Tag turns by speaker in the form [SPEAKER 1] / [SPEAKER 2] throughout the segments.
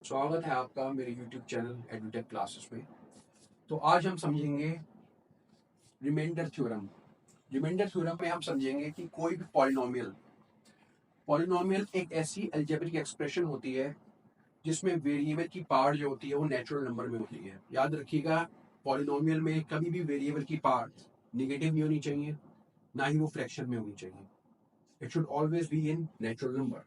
[SPEAKER 1] स्वागत है आपका मेरे YouTube चैनल एडुटेक क्लासेस में। तो आज हम समझेंगे रिमाइंडर थ्योरम। रिमाइंडर थ्योरम में हम समझेंगे कि कोई भी पॉलिनोमियल पॉलिनोमियल एक ऐसी अलजेब्रिक एक्सप्रेशन होती है जिसमें वेरिएबल की पावर जो होती है वो नेचुरल नंबर में होती है। याद रखिएगा, पॉलिनोमियल में कभी भी वेरिएबल की पावर निगेटिव नहीं होनी चाहिए, ना ही वो फ्रैक्शन में होनी चाहिए। It should always be in natural number.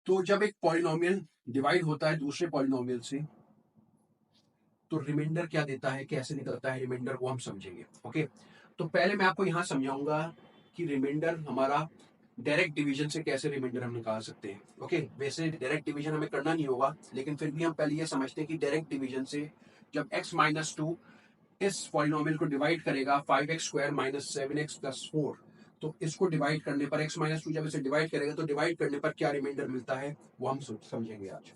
[SPEAKER 1] तो जब एक पॉलिनोमियल डिवाइड होता है दूसरे पॉलिनोमियल से तो रिमाइंडर क्या देता है, कैसे निकलता है रिमाइंडर, वो हम समझेंगे। ओके, तो पहले मैं आपको यहाँ समझाऊंगा कि रिमाइंडर हमारा डायरेक्ट डिवीजन से कैसे रिमाइंडर हम निकाल सकते हैं। ओके, वैसे डायरेक्ट डिवीजन हमें करना नहीं होगा, लेकिन फिर भी हम पहले ये समझते हैं कि डायरेक्ट डिवीजन से जब x-2 इस पॉलिनोमियल को डिवाइड करेगा 5x² - 7x + 4, तो इसको डिवाइड करने पर x-2 जब इसे डिवाइड करेगा तो डिवाइड करने पर क्या रिमाइंडर मिलता है वो हम समझेंगे आज।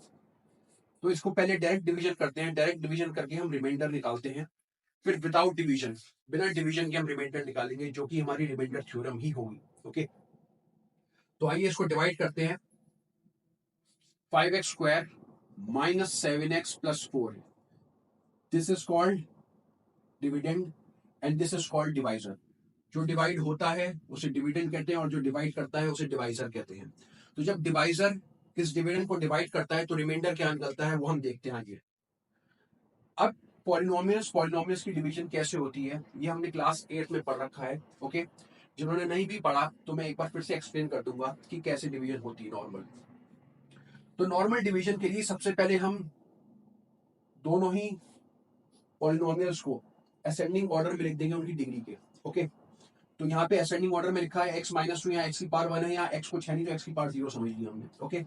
[SPEAKER 1] तो इसको पहले डायरेक्ट डिवीजन करते हैं, डायरेक्ट डिवीजन करके हम रिमाइंडर निकालते हैं। फिर विदाउट डिवीजन, बिना डिवीजन के हम रिमाइंडर निकालेंगे, जो कि हमारी रिमाइंडर थ्योरम ही होगी। ओके, तो आइए इसको डिवाइड करते हैं। 5x² - 7x + 4, this is called dividend and this is called divisor. जो डिवाइड होता है उसे डिविडेंड कहते हैं और जो डिवाइड करता है उसे डिवाइजर कहते हैं। तो जब डिवाइजर इस डिविडेंड को डिवाइड करता है तो रिमाइंडर क्या निकलता है वो हम देखते हैं आगे। अब पॉलिनोमियल्स की डिवीजन कैसे होती है ये हमने क्लास 8 में पढ़ रखा है। ओके, जिन्होंने नहीं भी पढ़ा तो मैं एक बार फिर से एक्सप्लेन कर दूंगा कि कैसे डिवीजन होती है नॉर्मल। तो नॉर्मल डिवीजन के लिए सबसे पहले हम दोनों ही पॉलिनोमियल्स को असेंडिंग ऑर्डर में लिख देंगे उनकी डिग्री के। ओके, तो यहाँ पे असेंडिंग ऑर्डर में लिखा है x-2 या x⁻1 है, या x कुछ है नहीं तो x⁻0 समझ लिया हमने। ओके,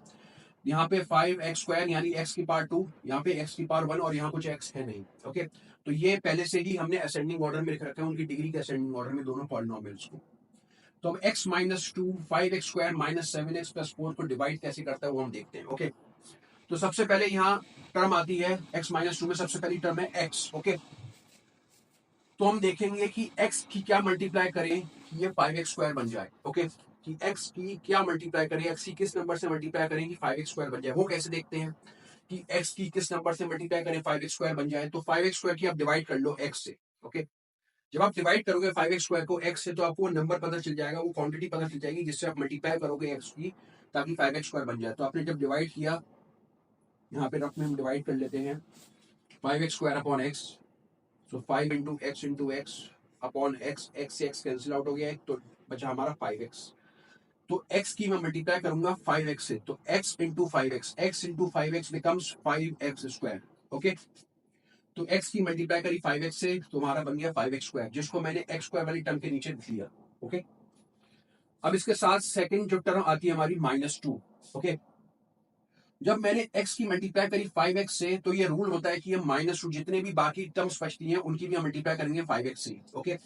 [SPEAKER 1] यहाँ पे 5x² यानी x⁻2, यहाँ पे x⁻1 और यहाँ कुछ x है नहीं। ओके, तो ये पहले से ही हमने असेंडिंग ऑर्डर में लिख रखा है उनकी डिग्री के असेंडिंग ऑर्डर में दोनों पॉलिनोमियल्स को। तो अब x-2 5x² - 7x + 4 को डिवाइड कैसे करता है वो हम देखते हैं। ओके, तो सबसे पहले यहाँ टर्म आती है x-2 में, सबसे पहली टर्म है x। ओके, तो हम देखेंगे कि x की क्या मल्टीप्लाई करें कि ये 5x² बन जाए। ओके, कि x की क्या मल्टीप्लाई करें, x की किस नंबर से मल्टीप्लाई करें कि 5x² बन जाए, वो कैसे देखते हैं कि x की किस नंबर से मल्टीप्लाई करें 5x² बन जाए। तो 5x² की आप डिवाइड कर लो x से। ओके, जब आप डिवाइड करोगे 5x² को x से तो आपको नंबर पता चल जाएगा, वो क्वांटिटी पता चल जाएगी जिससे आप मल्टीप्लाई करोगे x की, ताकि 5x² बन जाए। तो आपने जब डिवाइड किया, यहाँ पे रफ में हम डिवाइड कर लेते हैं 5x² अपॉन x, सो 5 into x upon x, x से x कैंसिल आउट हो गया, तो बचा हमारा 5x। तो x की मैं मल्टीप्लाई करूंगा 5x से, तो x into 5x, x into 5x becomes 5x²। Okay, तो x की मल्टीप्लाई करी 5x से तो हमारा बन गया 5x², जिसको मैंने x² वाली टर्म के नीचे लिख लिया। ओके, अब इसके साथ सेकंड जो टर्म आती है हमारी -2। ओके, जब मैंने x की मल्टीप्लाई करी 5x से तो ये रूल होता है कि हम -2 जितने भी बाकी टर्म्स बचती हैं उनकी भी हम मल्टीप्लाई करेंगे 5x से। ओके,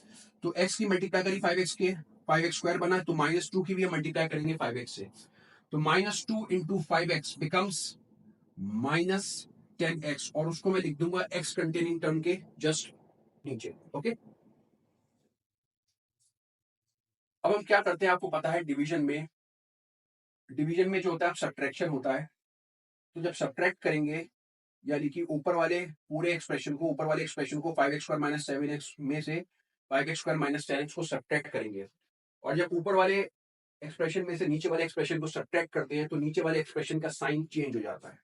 [SPEAKER 1] तो x की मल्टीप्लाई करी 5x के, 5x² बना, तो -2 की भी हम मल्टीप्लाई करेंगे 5x से, तो -2 इंटू 5x बिकम्स -10x, और उसको मैं लिख दूंगा x कंटेनिंग टर्म के जस्ट नीचे। ओके, अब हम क्या करते हैं आपको पता है, डिवीजन में जो होता है सब्ट्रैक्शन होता है। तो जब सब्ट्रैक्ट करेंगे यानी कि ऊपर वाले एक्सप्रेशन को 5x² - 7x में से 5x² - 10x को सब्ट्रैक्ट करेंगे, और जब ऊपर वाले एक्सप्रेशन में से नीचे वाले एक्सप्रेशन को सब्ट्रैक्ट करते हैं तो नीचे वाले एक्सप्रेशन का साइन चेंज हो जाता है।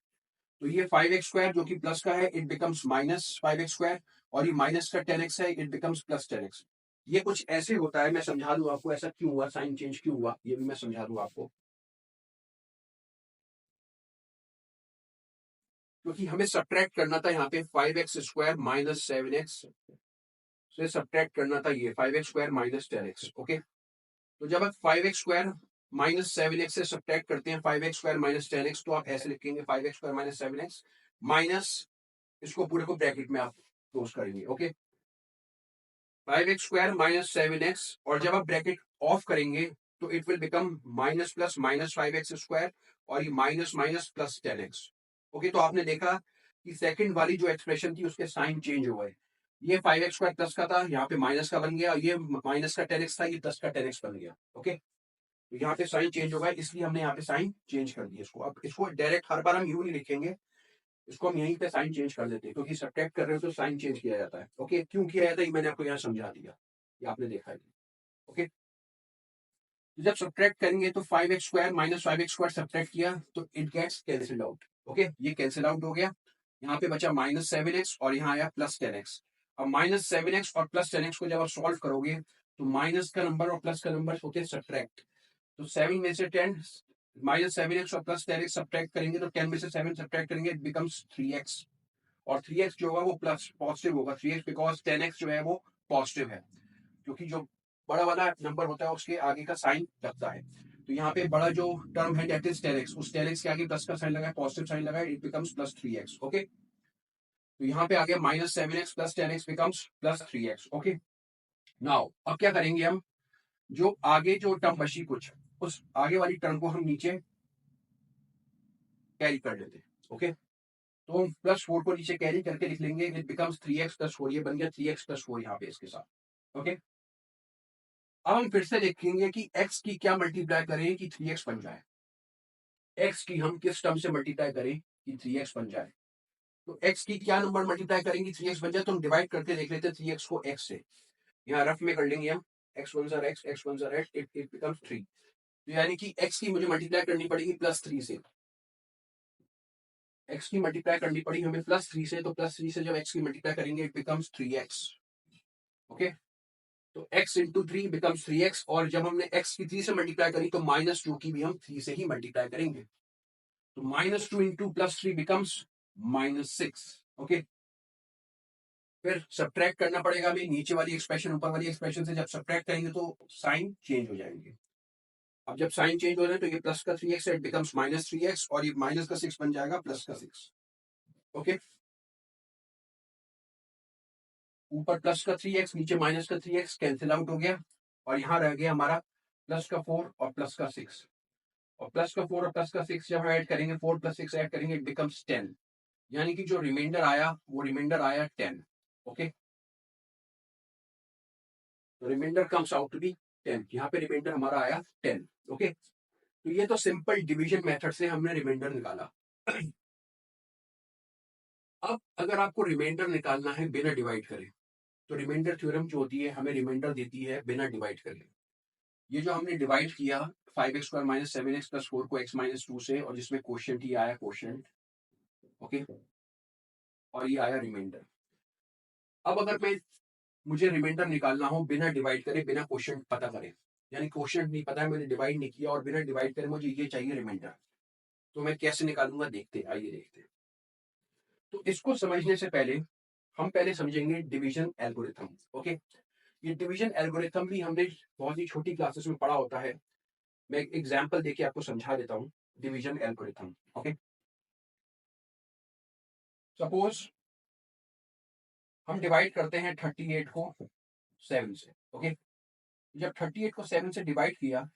[SPEAKER 1] तो ये 5x² जो कि प्लस का है इट बिकम्स -5x², और ये माइनस का 10x है इट बिकम्स +10x। ये कुछ ऐसे होता है, मैं समझा दूं आपको ऐसा क्यों हुआ, साइन चेंज क्यों हुआ, ये भी मैं समझा दूं आपको। क्योंकि हमें सब्ट्रैक्ट करना था यहाँ पे 5x² - 7x से सब्ट्रैक्ट करना था ये 5x² - 10x। ओके, तो जब आप 5x² - 7x से सब्ट्रैक्ट करते हैं 5x² - 10x, तो आप ऐसे लिखेंगे 5x² - 7x माइनस, इसको पूरे को ब्रैकेट में आप क्लोज करेंगे। ओके, 5x² - 7x, और जब आप ब्रैकेट ऑफ करेंगे तो it will become minus plus -5x², और ये माइनस माइनस +10x। ओके, तो आपने देखा कि सेकंड वाली जो एक्सप्रेशन थी उसके साइन चेंज हो गए। ये 5x² प्लस का था, यहाँ पे माइनस का बन गया, ये माइनस का 10x था, ये प्लस का 10x बन गया। ओके, तो यहाँ पे साइन चेंज होगा, इसलिए हमने यहाँ पे साइन चेंज कर दिया इसको। अब इसको डायरेक्ट हर बार हम यू नहीं लिखेंगे, इसको हम यहीं पे साइन चेंज कर देते हैं, क्योंकि सब्ट्रैक्ट कर रहे हो तो साइन चेंज किया जाता है। ओके, क्यों किया जाता है ये मैंने आपको यहाँ समझा दिया, ये आपने देखा है। ओके, जब सब्ट्रैक्ट करेंगे तो 5x² माइनस 5x² सब्ट्रैक्ट किया तो it gets cancelled out. Okay, ये कैंसिल आउट हो गया, यहाँ पे बचा -7x और यहाँ आया +10x। अब -7x और +10x को जब आप सॉल्व करोगे तो माइनस का नंबर और प्लस का नंबर होते हैं सब्ट्रैक्ट। तो 7 में से 10 -7x और +10x सब्ट्रैक्ट करेंगे तो 10 में से 7 सब्ट्रैक्ट करेंगे, इट बिकम्स 3x। और 3x जो होगा वो प्लस पॉजिटिव होगा, 3x बिकॉज 10x जो है वो पॉजिटिव है, क्योंकि जो बड़ा वाला नंबर होता है उसके आगे का साइन लगता है। तो यहाँ पे बड़ा जो टर्म है दैट इज 10x, उस 10x के आगे प्लस का साइन लगा है, पॉजिटिव साइन लगा है, इट बिकम्स +3x। ओके, तो यहाँ पे आ गया -7x + 10x becomes +3x। Okay, now अब क्या करेंगे हम, जो आगे जो टर्म बची कुछ, उस आगे वाली टर्म को हम नीचे कैरी कर लेते हैं। ओके, तो हम +4 को नीचे कैरी करके लिख लेंगे, इट बिकम्स 3x + 4, ये बन गया 3x + 4 यहाँ पे इसके साथ। ओके, अब हम फिर से देखेंगे कि x की क्या मल्टीप्लाई करें कि 3x बन जाए। x की हम किस टर्म से मल्टीप्लाई करें कि 3x बन जाए, तो x की क्या नंबर मल्टीप्लाई करेंगे 3x बन जाए, तो हम डिवाइड करके देख लेते हैं 3x को x से। यहाँ रफ में कर लेंगे हम, x one jar x, x one jar x, it becomes 3। तो यानी कि x की मुझे मल्टीप्लाई करनी पड़ेगी +3 से, x की मल्टीप्लाई करनी पड़ी हमें +3 से, तो +3 से जब x की मल्टीप्लाई करेंगे इट बिकम्स 3x। ओके, तो x इंटू 3 बिकम्स 3x, और जब हमने x की 3 से मल्टीप्लाई करी तो -2 की भी हम 3 से ही मल्टीप्लाई करेंगे, तो -2 इंटू +3 बिकम्स -6। ओके, फिर सब्ट्रैक्ट करना पड़ेगा हमें नीचे वाली एक्सप्रेशन ऊपर वाली एक्सप्रेशन से, जब सब्ट्रैक्ट करेंगे तो साइन चेंज हो जाएंगे। अब जब साइन चेंज हो रहा है तो ये प्लस का 3x इट बिकम्स -3x, और ये माइनस का 6 बन जाएगा प्लस का 6। ओके, ऊपर प्लस का 3x नीचे माइनस का 3x कैंसिल आउट हो गया, और यहाँ रह गया हमारा प्लस का 4 और प्लस का 6, और प्लस का 4 और प्लस का 6 जब हम ऐड करेंगे, 4 + 6 ऐड करेंगे, इट बिकम्स 10, यानी कि जो रिमाइंडर आया वो रिमाइंडर आया 10। ओके, तो remainder comes out to be 10, यहाँ पे रिमाइंडर हमारा आया 10। ओके, तो ये तो सिंपल डिवीजन मेथड से हमने रिमाइंडर निकाला। अब अगर आपको रिमाइंडर निकालना है बिना डिवाइड करे, तो रिमाइंडर थ्योरम जो होती है हमें रिमाइंडर देती है बिना डिवाइड करे। ये जो हमने डिवाइड किया 5x² - 7x + 4 को x - 2 से, और जिसमें क्वोशिएंट ही आया क्वोशिएंट। ओके, और ये आया रिमाइंडर। अब अगर मैं मुझे रिमाइंडर निकालना हो बिना डिवाइड करे, बिना क्वोशिएंट पता करे, यानी क्वोशिएंट नहीं पता है, मैंने डिवाइड नहीं किया और बिना डिवाइड करे मुझे ये चाहिए रिमाइंडर, तो मैं कैसे निकालूंगा देखते, आइए देखते। तो इसको समझने से पहले हम पहले समझेंगे डिवीजन एल्गोरिथम। ओके, ये डिवीजन एल्गोरिथम भी हमने बहुत ही छोटी क्लासेस में पढ़ा होता है। मैं एक एग्जांपल देके आपको समझा देता हूँ डिवीजन एल्गोरिथम। ओके, सपोज हम डिवाइड करते हैं 38 को 7 से। ओके, जब 38 को 7 से डिवाइड किया,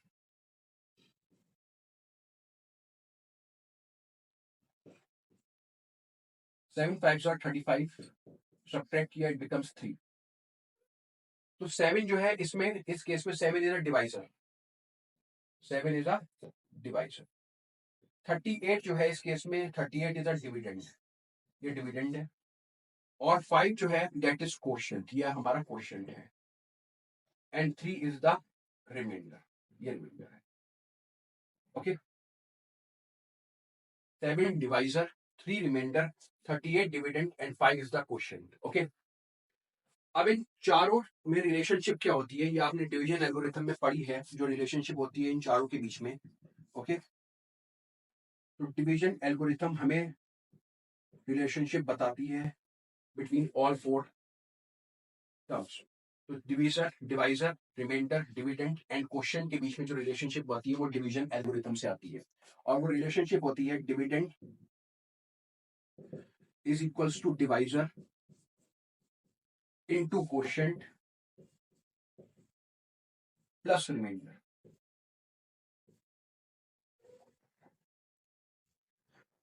[SPEAKER 1] 7 5 35 सब्ट्रैक्ट किया, इट बिकम्स 3। तो 7 जो है इसमें, इस केस में 7 is a divisor, 7 is a divisor. 38 जो है इस केस में, 38 इज अ डिविडेंड, ये डिविडेंड है। और 5 जो है दैट इज क्वोशिएंट, ये हमारा क्वोशिएंट है। एंड 3 इज द रिमाइंडर, ये रिमाइंडर है। Okay, 7 divisor, 3 remainder, 38 dividend and 5 is the quotient. Okay, अब इन चारों में रिलेशनशिप क्या होती है, ये आपने डिवीजन एल्गोरिथम में पढ़ी है, जो रिलेशनशिप होती है इन चारों के बीच में। ओके, तो डिवीजन एल्गोरिथम हमें रिलेशनशिप बताती है बिटवीन ऑल 4 टर्म्स। तो divisor, divisor, remainder, dividend and quotient के बीच में जो रिलेशनशिप होती है वो डिवीजन एल्गोरिथम से आती है, और वो रिलेशनशिप होती है dividend is equals to divisor into quotient plus remainder.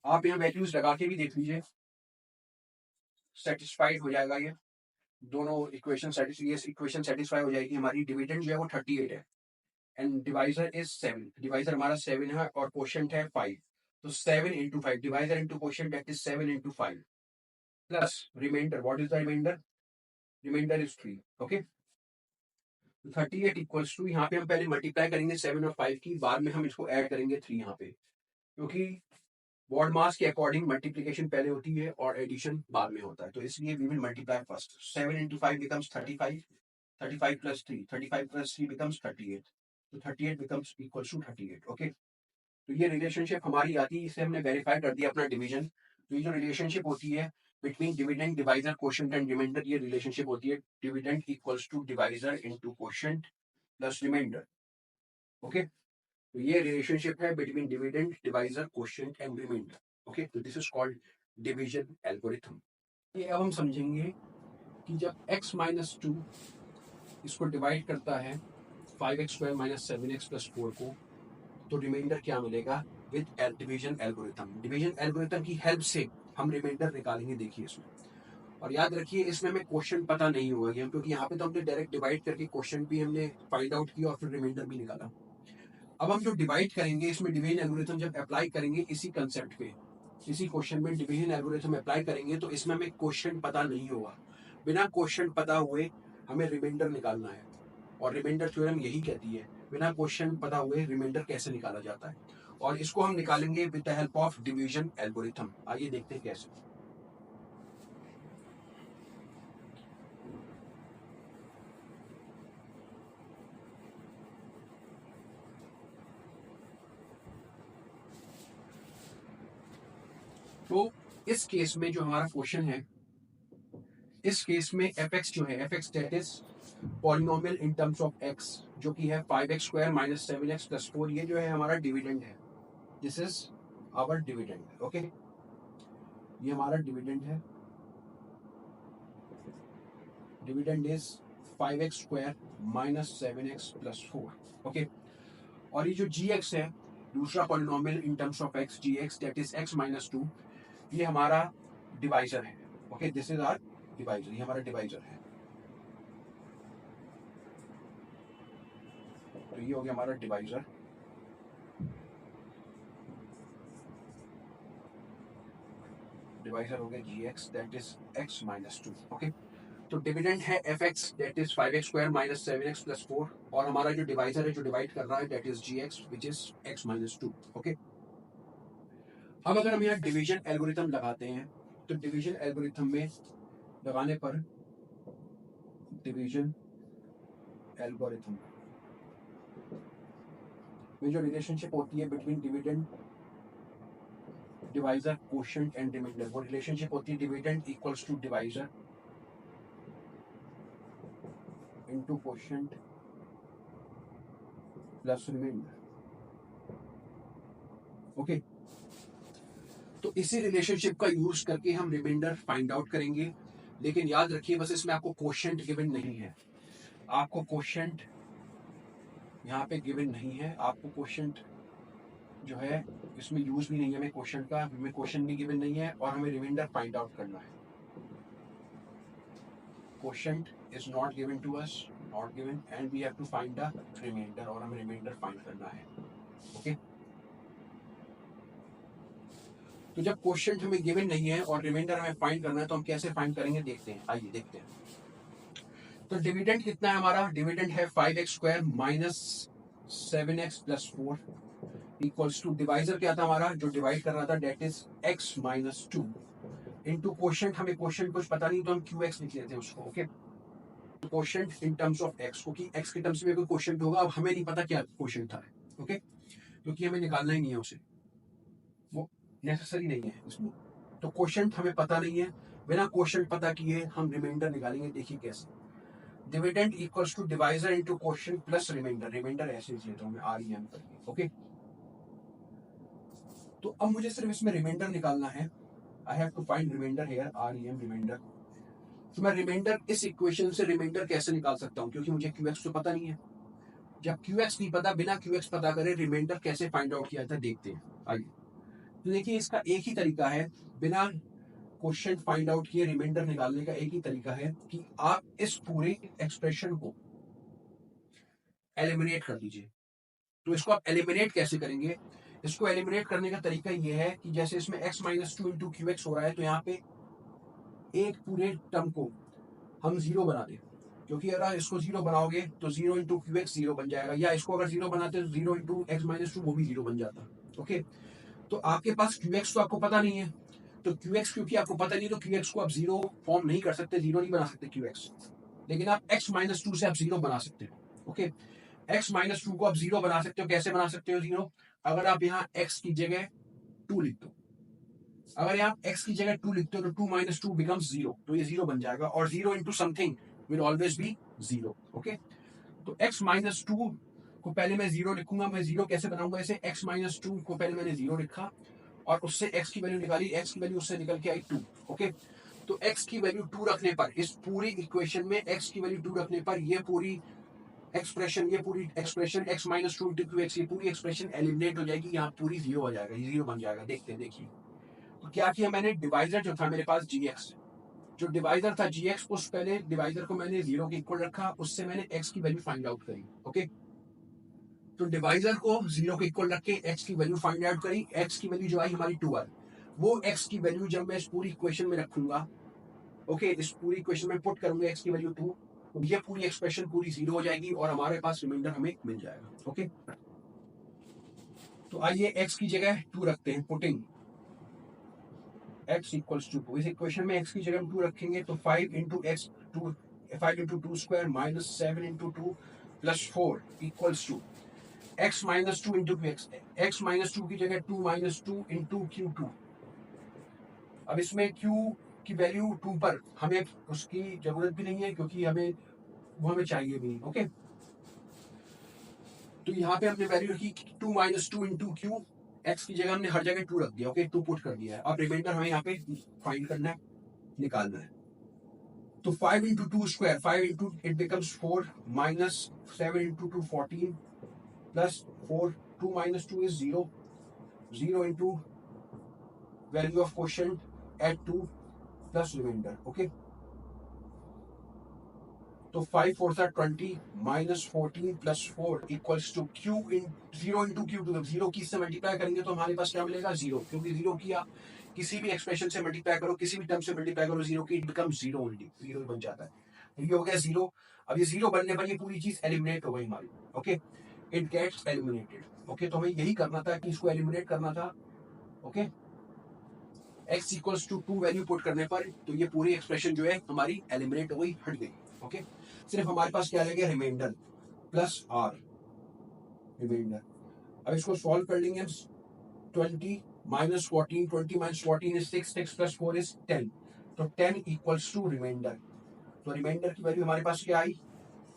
[SPEAKER 1] आप यहाँ वैल्यूज लगा के भी देख लीजिए, सेटिस्फाइड हो जाएगा ये दोनों इक्वेशन, इक्वेशन सेटिस्फाई हो जाएगी। हमारी डिविडेंड जो है वो 38 है, एंड डिवाइजर इज 7, डिवाइजर हमारा 7 है और क्वोशंट है 5, तो 7 into 5, divisor into quotient that is 7 into 5 plus remainder, what is the remainder, remainder is 3, okay. 38 equals to, यहाँ पे हम पहले मल्टीप्लाई करेंगे 7 और 5 की, बाद में हम इसको ऐड करेंगे 3 यहाँ पे, क्योंकि बॉड मास के अकॉर्डिंग मल्टीप्लिकेशन पहले होती है और एडिशन बाद में होता है, तो इसलिए we will multiply first. 7 into 5 becomes 35, 35 plus 3, 35 plus 3 becomes 38, तो 38 becomes equals to 38, ओके। तो ये रिलेशनशिप हमारी आती है, इसे हमने वेरीफाई कर दिया अपना डिवीजन। तो ये जो रिलेशनशिप होती है between dividend, divisor, quotient and remainder, ये रिलेशनशिप होती है dividend equals to divisor into quotient plus remainder, okay. तो ये रिलेशनशिप है between dividend, divisor, quotient and remainder, okay. तो this is called division algorithm. ये अब हम समझेंगे कि जब x माइनस 2 इसको डिवाइड करता है 5x square minus 7x plus 4 को, तो रिमाइंडर क्या मिलेगा with division algorithm. Division algorithm की हेल्प से हम रिमाइंडर निकालेंगे, देखिए इसमें। और याद रखिए इसमें हमें क्वेश्चन पता नहीं होगा, क्योंकि यहाँ पे तो हमने डायरेक्ट डिवाइड करके क्वेश्चन भी हमने फाइंड आउट किया और फिर रिमाइंडर भी निकाला। अब हम जो डिवाइड करेंगे इसमें डिवीजन एल्गोरिथम जब अप्लाई करेंगे इसी कंसेप्ट पे, इसी क्वेश्चन में डिवीजन एल्गोरिथम अप्लाई करेंगे, तो इसमें हमें क्वेश्चन पता नहीं होगा। बिना क्वेश्चन पता हुए हमें रिमाइंडर निकालना है, और रिमाइंडर थ्योरम यही कहती है बिना क्वेश्चन पता हुए रिमाइंडर कैसे निकाला जाता है, और इसको हम निकालेंगे with the help of division algorithm. आइए देखते हैं कैसे। तो इस केस में जो हमारा क्वेश्चन है, इस केस में fx जो है, fx that is polynomial in terms of x, जो कि है 5x square minus 7x plus 4, ये जो है हमारा डिविडेंड है। This is our dividend, okay. ये हमारा डिविडेंड है, dividend is 5x square minus 7x plus 4, okay. और ये जो gx है, दूसरा polynomial in terms of x, gx that is x minus 2, ये हमारा डिवाइजर है, okay. This is our divisor, ये हमारा डिवाइजर है। तो ये हो गया हमारा डिवाइजर, डिवाइजर हो गया gx that is x minus 2, okay. तो डिविडेंड है fx that is 5x square minus 7x plus 4, और हमारा जो डिवाइजर है जो डिवाइड कर रहा है that is gx which is x minus 2, okay. अब अगर हम यहाँ डिवीजन एल्गोरिथम लगाते हैं, तो डिवीजन एल्गोरिथम में लगाने पर डिवीजन एल्गोरिथम में जो रिलेशनशिप होती है between dividend, divisor, quotient and remainder, वो रिलेशनशिप होती है dividend equals to divisor into quotient plus remainder, okay. तो इसी रिलेशनशिप का यूज करके हम रिमाइंडर फाइंड आउट करेंगे, लेकिन याद रखिए बस इसमें आपको क्वोशंट गिवन नहीं है, आपको क्वोशंट यहाँ पे गिवन नहीं है, आपको क्वोशंट जो है इसमें यूज भी नहीं है हमें क्वोशंट का, हमें क्वोशंट भी गिवन नहीं है, और हमें रिमाइंडर फाइंड आउट करना है। Quotient is not given to us, not given, and we have to find the remainder, और हमें रिमाइंडर फाइंड करना है, ओके। तो जब क्वोशंट हमें गिवन नहीं है और रिमाइंडर हमें फाइंड करना है, तो हम कैसे फाइंड करेंगे देखते हैं, आइए देखते हैं। तो डिविडेंड कितना है हमारा, डिविडेंड है 5x square minus 7x plus 4 equals to, divisor क्या था हमारा जो डिवाइड कर रहा था that is x minus 2 into quotient, हमें क्वोशंट कुछ पता नहीं तो हम qx लिख लेते हैं उसको, okay. Quotient in terms of x, क्योंकि x के टर्म्स में कोई क्वोशंट होगा, अब हमें नहीं पता क्या क्वोशंट था, ओके, क्योंकि हमें निकालना ही नहीं है उसे, वो नेसेसरी नहीं है इसमें। तो क्वोशंट हमें पता नहीं है, बिना क्वोशंट पता किए हम रिमाइंडर निकालेंगे, देखिए कैसे। Dividend equals to divisor into quotient plus remainder, remainder ऐसे लिख लेता हूं मैं REM करके, ओके। तो अब मुझे सिर्फ इसमें रिमाइंडर निकालना है, I have to find remainder here, REM remainder. तो मैं रिमाइंडर, इस इक्वेशन से रिमाइंडर कैसे निकाल सकता हूँ, क्योंकि मुझे QX तो पता नहीं है। जब QX नहीं पता, बिना QX पता करे रिमाइंडर कैसे फाइंड आउट किया था देखते हैं, आइए। तो देखिए इसका एक ही तरीका है, बिना क्वेश्चन फाइंड आउट किए रिमाइंडर निकालने का एक ही तरीका है कि आप इस पूरे एक्सप्रेशन को एलिमिनेट कर दीजिए। तो इसको आप एलिमिनेट कैसे करेंगे? इसको एलिमिनेट करने का तरीका ये है कि जैसे इसमें x minus two into Q x हो रहा है, तो यहाँ पे एक पूरे टर्म को हम जीरो बना दें, क्योंकि अगर इसको जीरो बनाओगे तो zero into Q x zero बन जाएगा, या इसको अगर जीरो बनाते तो zero into x minus to वो भी जीरो बन जाता। ओके, तो आपके पास क्यू एक्स तो आपको पता नहीं है, तो क्यू एक्स क्योंकि आपको पता नहीं, तो क्यू एक्स को आप जीरो फॉर्म नहीं कर सकते, जीरो नहीं बना सकते क्यू एक्स, लेकिन आप एक्स माइनस टू से आप जीरो बना सकते हो। ओके, एक्स माइनस टू को आप जीरो बना सकते हो। कैसे बना सकते हो जीरो? अगर आप यहाँ एक्स की जगह टू लिख दो, अगर यहाँ x की जगह 2 लिखते हो तो 2 माइनस टू बिकम्स 0, तो ये 0 बन जाएगा, और 0 into something will always be 0। Okay, तो x माइनस टू को पहले मैं 0 लिखूंगा। मैं 0 कैसे बनाऊंगा इसे? x माइनस टू को पहले मैंने 0 लिखा और उससे x की वैल्यू निकाली, x की वैल्यू उससे निकल के आई 2। ओके, तो x की वैल्यू 2 रखने पर, इस पूरी इक्वेशन में x की वैल्यू 2 रखने पर ये पूरी expression x minus two into Q x, ये पूरी एक्सप्रेशन एलिमिनेट हो जाएगी, यहाँ पूरी 0 हो जाएगा, ये 0 बन जाएगा। देखते हैं, देखिए तो क्या किया मैंने, डिवाइजर जो था मेरे पास gx, जो डिवाइजर था gx, उस पहले डिवाइजर को मैंने 0 के इक्वल रखा, उससे मैंने x की वैल्यू फाइंड आउट करी। ओके, तो डिवाइजर को 0 के इक्वल रख के x की वैल्यू फाइंड आउट करी, x की वैल्यू जो आई हमारी 2 आई, वो x की वैल्यू जब मैं इस पूरी इक्वेशन में रखूंगा, ओके, इस पूरी इक्वेशन में पुट करूंगा x की वैल्यू 2, तो ये पूरी एक्सप्रेशन पूरी 0 हो जाएगी और हमारे पास रिमाइंडर हमें मिल जाएगा। ओके, तो आइए x की जगह 2 रखते हैं, पुटिंग x इक्वल्स टू 2। इस इक्वेशन में x की जगह हम 2 रखेंगे, तो 5 into x two, 5 into two square minus 7 into two plus 4 equals to x minus two into x, x minus two की जगह 2 minus two into q two. अब इसमें q की वैल्यू 2 पर हमें उसकी जरूरत भी नहीं है, क्योंकि हमें वो हमें चाहिए भी नहीं। ओके, तो यहाँ पे हमने वैल्यू रखी 2 minus two into Q, x की जगह हमने हर जगह 2 रख दिया। ओके, 2 पुट कर दिया है। अब रिमाइंडर हमें यहाँ पे फाइंड करना है, निकालना है। तो 5 into two square, 5 into it becomes 4 minus 7 into two 14 plus 4, 2 minus two is 0, 0 into value of question at 2 plus remainder. Okay, तो 5 4 सा 20 minus 14 plus 4 equals to q in 0 into q two, 0 की से multiply करेंगे तो हमारे पास क्या मिलेगा? 0, क्योंकि 0 किया किसी भी एक्सप्रेशन से मल्टीप्लाई करो, किसी भी टर्म से मल्टीप्लाई करो 0 की, इट बिकम्स 0 ओनली, 0 बन जाता है। तो ये हो गया 0। अब ये 0 बनने पर ये पूरी चीज एलिमिनेट हो गई हमारी। Okay, it gets eliminated. Okay, तो हमें यही करना था कि इसको एलिमिनेट करना था। Okay, x equals to 2 value put करने पर तो ये पूरी एक्सप्रेशन जो है हमारी एलिमिनेट हो गई, हट गई। ओके, सिर्फ हमारे पास क्या रह गया? Remainder plus r, remainder. अब इसको सॉल्व कर लेंगे हम। 20 minus 14, 20 minus 14 is 6, 6 plus 4 is 10, तो 10 इक्वल्स टू रिमाइंडर। तो रिमाइंडर की वैल्यू हमारे पास क्या आई?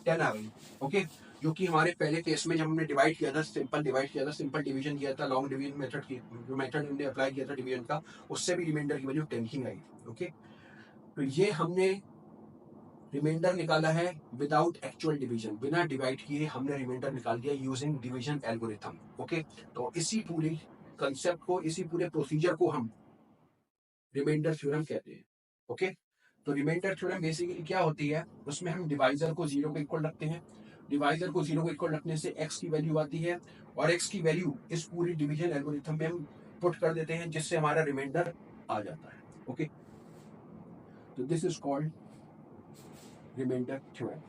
[SPEAKER 1] 10 आ गई। ओके, जो कि हमारे पहले केस में जब हमने डिवाइड किया था, सिंपल डिवाइड किया था, सिंपल डिवीजन किया था, लॉन्ग डिवीजन मेथड की जो मेथड हमने अप्लाई किया था डिवीजन का, उससे भी रिमाइंडर की वैल्यू 10 ही आई। ओके, तो ये हमने रिमाइंडर निकाला है विदाउट एक्चुअल डिवीजन, बिना डिवाइड किए हमने रिमाइंडर निकाल दिया यूजिंग डिवीजन एल्गोरिथम। ओके, तो इसी पूरी कंसेप्ट को, इसी पूरे प्रोसीजर को हम रिमाइंडर थ्योरम कहते हैं। ओके, तो रिमाइंडर थ्योरम बेसिकली क्या होती है? उसमें हम डिवाइजर को 0 के इक्वल रखते हैं, डिवाइजर को 0 के इक्वल रखने से x की वैल्यू आती है, और x की वैल्यू इस पूरी डिवीजन एल्गोरिथम में हम पुट कर देते हैं, जिससे हमारा रिमाइंडर आ जाता है। ओके, तो this is called remainder theorem.